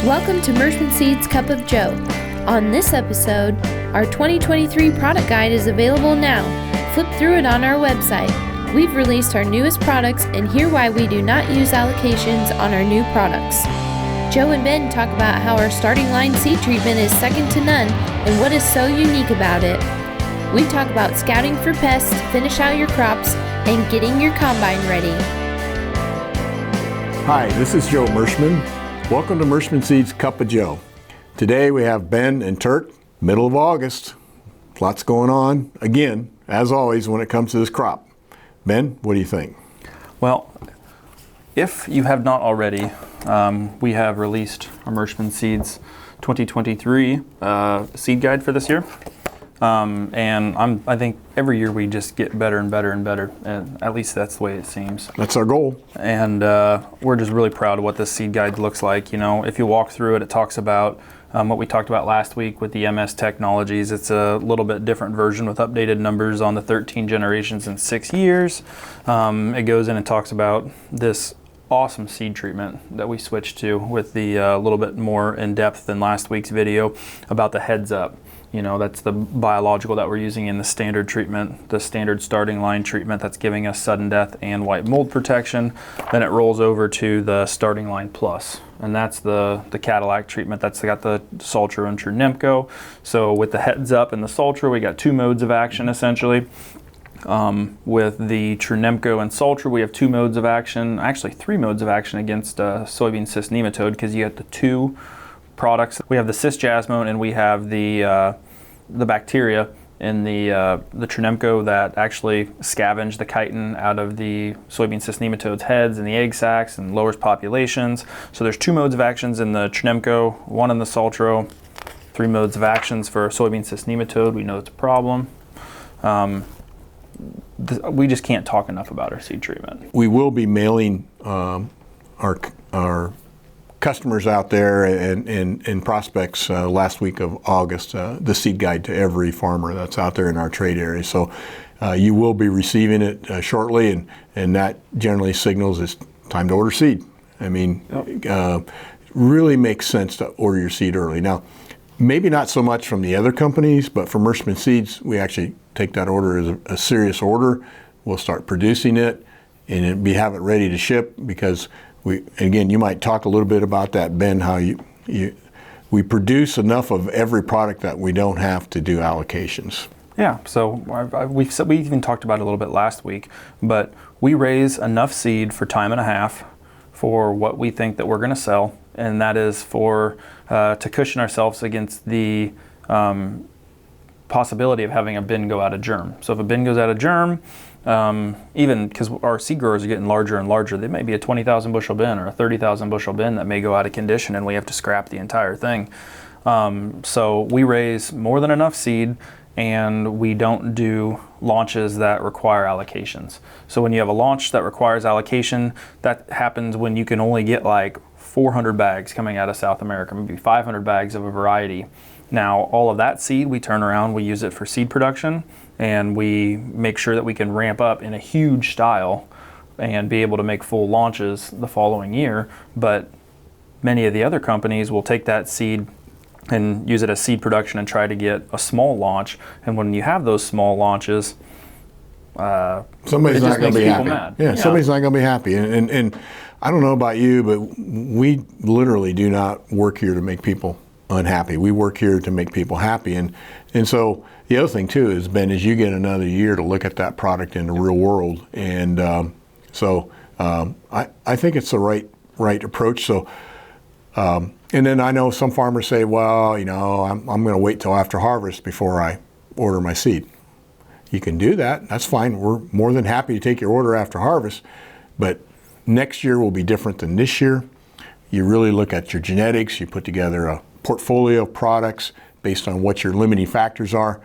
Welcome to Mershman Seeds Cup of Joe. On this episode, our 2023 product guide is available now. Flip through it on our website. We've released our newest products and hear why we do not use allocations on our new products. Joe and Ben talk about how our starting line seed treatment is second to none and what is so unique about it. We talk about scouting for pests to finish out your crops and getting your combine ready. Hi, this is Joe Mershman. Welcome to Mershman Seeds Cup of Joe. Today we have Ben and Turk, middle of August. Lots going on, again, as always, when it comes to this crop. Ben, what do you think? Well, if you have not already, we have released our Mershman Seeds 2023 seed guide for this year. And I think every year we just get better and better and better, and at least that's the way it seems. That's our goal. And we're just really proud of what this seed guide looks like. You know, if you walk through it, it talks about what we talked about last week with the MS technologies. It's a little bit different version with updated numbers on the 13 generations in 6 years. It goes in and talks about this awesome seed treatment that we switched to with the little bit more in depth than last week's video about the heads up. You know, that's the biological that we're using in the standard treatment, the standard starting line treatment that's giving us sudden death and white mold protection. Then it rolls over to the starting line plus, and that's the Cadillac treatment that's got the Saltro and Trinimco. So with the heads up and the Saltro, we got two modes of action essentially. With the Trinimco and Saltro, we have two modes of action, actually three modes of action against soybean cyst nematode, because you get the two products. We have the cisjasmone and we have the bacteria in the Trinimco that actually scavenge the chitin out of the soybean cyst nematodes' heads and the egg sacs and lowers populations. So there's two modes of actions in the Trinimco, one in the Saltro, three modes of actions for soybean cyst nematode. We know it's a problem. We just can't talk enough about our seed treatment. We will be mailing our customers out there and prospects last week of August, the seed guide to every farmer that's out there in our trade area. So you will be receiving it shortly, and that generally signals it's time to order seed. I mean, really makes sense to order your seed early. Now, maybe not so much from the other companies, but for Mershman Seeds, we actually take that order as a serious order. We'll start producing it and have it ready to ship, because again, you might talk a little bit about that, Ben, how we produce enough of every product that we don't have to do allocations. Yeah, so we even talked about it a little bit last week, but we raise enough seed for time and a half for what we think that we're going to sell, and that is for to cushion ourselves against the possibility of having a bin go out of germ. So if a bin goes out of germ, even because our seed growers are getting larger and larger, they may be a 20,000 bushel bin or a 30,000 bushel bin that may go out of condition, and we have to scrap the entire thing. So we raise more than enough seed, and we don't do launches that require allocations. So when you have a launch that requires allocation, that happens when you can only get like 400 bags coming out of South America, maybe 500 bags of a variety. Now, all of that seed, we turn around, we use it for seed production, and we make sure that we can ramp up in a huge style and be able to make full launches the following year. But many of the other companies will take that seed and use it as seed production and try to get a small launch. And when you have those small launches, somebody's not going to be happy. Yeah, somebody's not going to be happy. And I don't know about you, but we literally do not work here to make people unhappy. We work here to make people happy. And so the other thing too is, Ben, is you get another year to look at that product in the real world. And I think it's the right approach. So and then I know some farmers say, well, you know, I'm going to wait till after harvest before I order my seed. You can do that. That's fine. We're more than happy to take your order after harvest. But next year will be different than this year. You really look at your genetics. You put together a portfolio of products based on what your limiting factors are.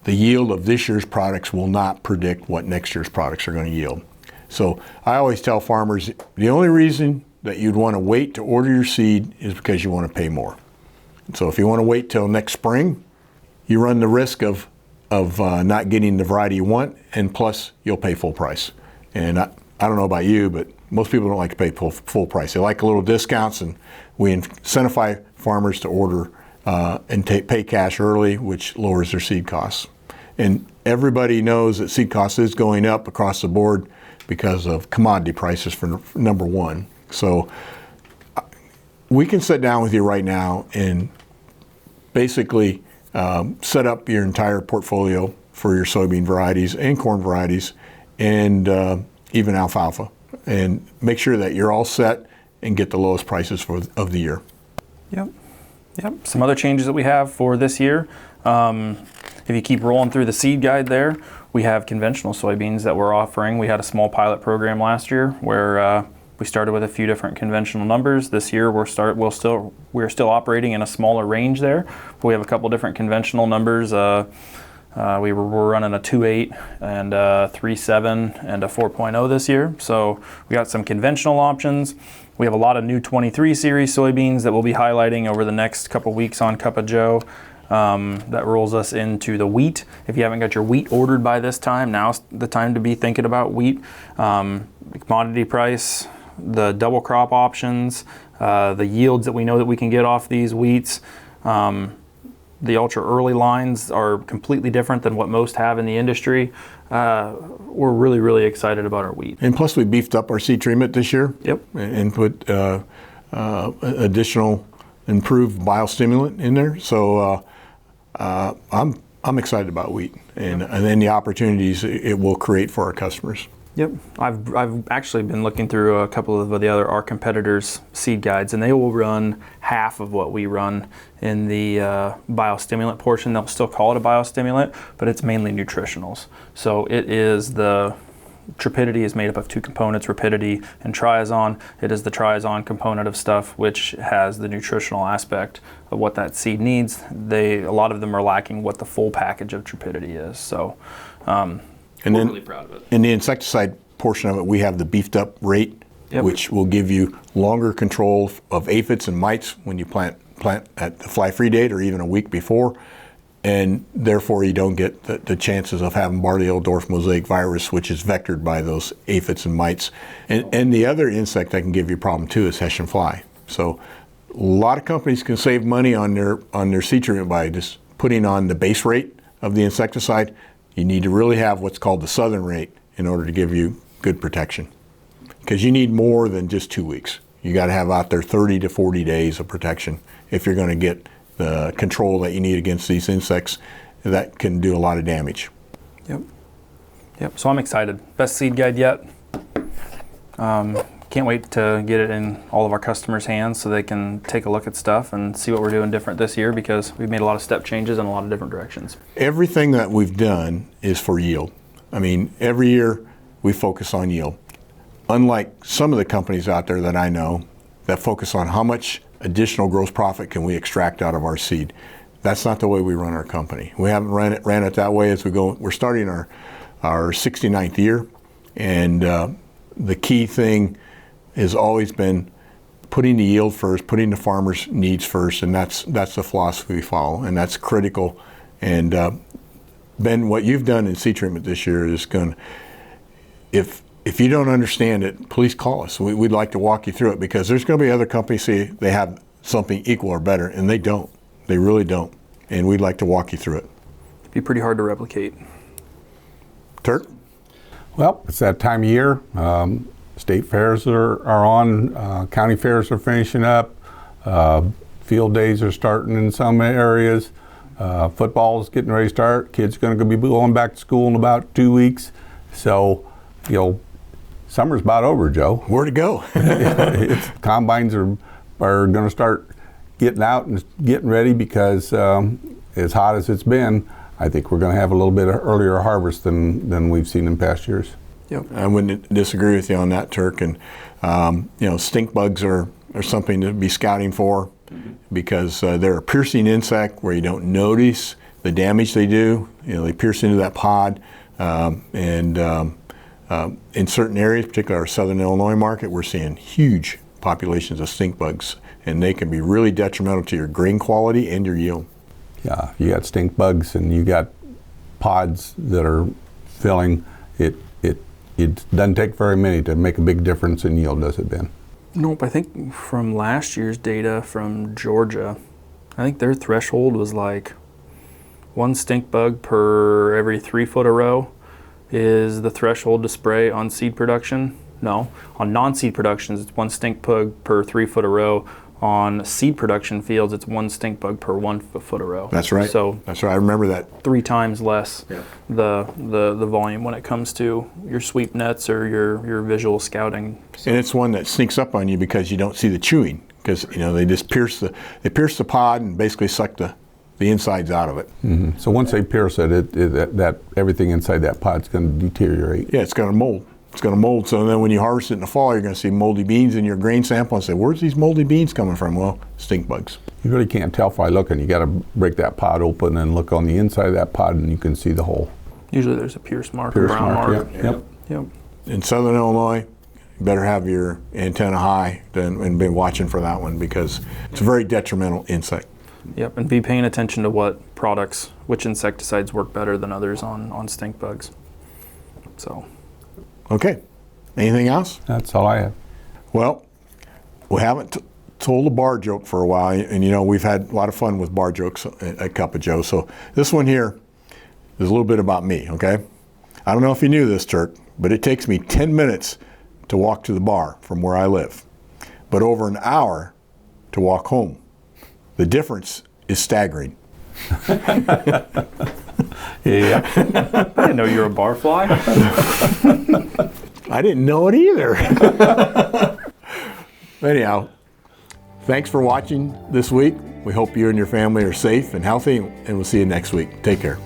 The yield of this year's products will not predict what next year's products are going to yield. So I always tell farmers, the only reason that you'd want to wait to order your seed is because you want to pay more. So if you want to wait till next spring, you run the risk of not getting the variety you want, and plus you'll pay full price. And I don't know about you, but Most people don't like to pay full price. They like a little discounts, and we incentivize farmers to order and pay cash early, which lowers their seed costs. And everybody knows that seed costs is going up across the board because of commodity prices for number one. So we can sit down with you right now and basically set up your entire portfolio for your soybean varieties and corn varieties and even alfalfa, and make sure that you're all set and get the lowest prices of the year. Yep. Some other changes that we have for this year. If you keep rolling through the seed guide there, we have conventional soybeans that we're offering. We had a small pilot program last year where we started with a few different conventional numbers. This year we're still operating in a smaller range there. But we have a couple different conventional numbers. We were running a 2.8 and a 3.7 and a 4.0 this year. So we got some conventional options. We have a lot of new 23 series soybeans that we'll be highlighting over the next couple weeks on Cup of Joe. That rolls us into the wheat. If you haven't got your wheat ordered by this time, now's the time to be thinking about wheat. Commodity price, the double crop options, the yields that we know that we can get off these wheats. The ultra early lines are completely different than what most have in the industry. We're really, really excited about our wheat. And plus we beefed up our seed treatment this year. Yep. And put additional improved biostimulant in there. So I'm excited about wheat and then the opportunities it will create for our customers. Yep, I've actually been looking through a couple of our competitors' seed guides, and they will run half of what we run in the biostimulant portion. They'll still call it a biostimulant, but it's mainly nutritionals. So it is Tripidity is made up of two components, Rapidity and Triazon. It is the Triazon component of stuff which has the nutritional aspect of what that seed needs. A lot of them are lacking what the full package of Tripidity is. So. And we're then really proud of it. In the insecticide portion of it, we have the beefed up rate, which will give you longer control of aphids and mites when you plant at the fly-free date or even a week before, and therefore you don't get the chances of having Barley-Dwarf mosaic virus, which is vectored by those aphids and mites. And the other insect that can give you a problem too is Hessian fly. So a lot of companies can save money on their seed treatment by just putting on the base rate of the insecticide. You need to really have what's called the southern rate in order to give you good protection, because you need more than just 2 weeks. You got to have out there 30 to 40 days of protection if you're going to get the control that you need against these insects that can do a lot of damage. Yep. So I'm excited. Best seed guide yet. Can't wait to get it in all of our customers' hands so they can take a look at stuff and see what we're doing different this year, because we've made a lot of step changes in a lot of different directions. Everything that we've done is for yield. I mean, every year we focus on yield. Unlike some of the companies out there that I know that focus on how much additional gross profit can we extract out of our seed. That's not the way we run our company. We haven't ran it that way as we go. We're starting our 69th year, and the key thing has always been putting the yield first, putting the farmer's needs first, and that's the philosophy we follow, and that's critical. And Ben, what you've done in seed treatment this year is going to, if you don't understand it, please call us. We'd like to walk you through it, because there's going to be other companies say they have something equal or better, and they don't. They really don't. And we'd like to walk you through it. It'd be pretty hard to replicate. Turk? Well, it's that time of year. State fairs are on, county fairs are finishing up, field days are starting in some areas, football's getting ready to start, kids are going to be going back to school in about 2 weeks. So, summer's about over, Joe. Where to go? Combines are going to start getting out and getting ready, because as hot as it's been, I think we're going to have a little bit of earlier harvest than we've seen in past years. Yep, I wouldn't disagree with you on that, Turk. And stink bugs are something to be scouting for, because they're a piercing insect where you don't notice the damage they do. They pierce into that pod, and in certain areas, particularly our southern Illinois market, we're seeing huge populations of stink bugs, and they can be really detrimental to your grain quality and your yield. Yeah, you got stink bugs and you got pods that are filling. It it doesn't take very many to make a big difference in yield, does it, Ben? Nope, I think from last year's data from Georgia, I think their threshold was like 1 stink bug per every 3 foot a row is the threshold to spray on seed production. No, on non-seed productions, it's 1 stink bug per 3 foot a row. On seed production fields, it's 1 stink bug per 1 foot a row. That's right. So that's right. I remember that. 3 times less the volume when it comes to your sweep nets or your visual scouting. And it's one that sneaks up on you because you don't see the chewing, because they just pierce the pod and basically suck the insides out of it. Mm-hmm. So once they pierce it, that everything inside that pod's going to deteriorate. Yeah, it's going to mold. It's going to mold. So then when you harvest it in the fall, you're going to see moldy beans in your grain sample and say, where's these moldy beans coming from? Well, stink bugs. You really can't tell by looking. You got to break that pod open and look on the inside of that pod, and you can see the hole. Usually there's a pierce mark, a brown mark. Yep. In southern Illinois, you better have your antenna high and be watching for that one, because it's a very detrimental insect. Yep, and be paying attention to which insecticides work better than others on stink bugs. So. Okay. Anything else? That's all I have. Well, we haven't told a bar joke for a while, and we've had a lot of fun with bar jokes at Cup of Joe. So this one here is a little bit about me, okay? I don't know if you knew this, Turk, but it takes me 10 minutes to walk to the bar from where I live, but over an hour to walk home. The difference is staggering. Yeah. I didn't know you were a bar fly. I didn't know it either. Anyhow, thanks for watching this week. We hope you and your family are safe and healthy, and we'll see you next week. Take care.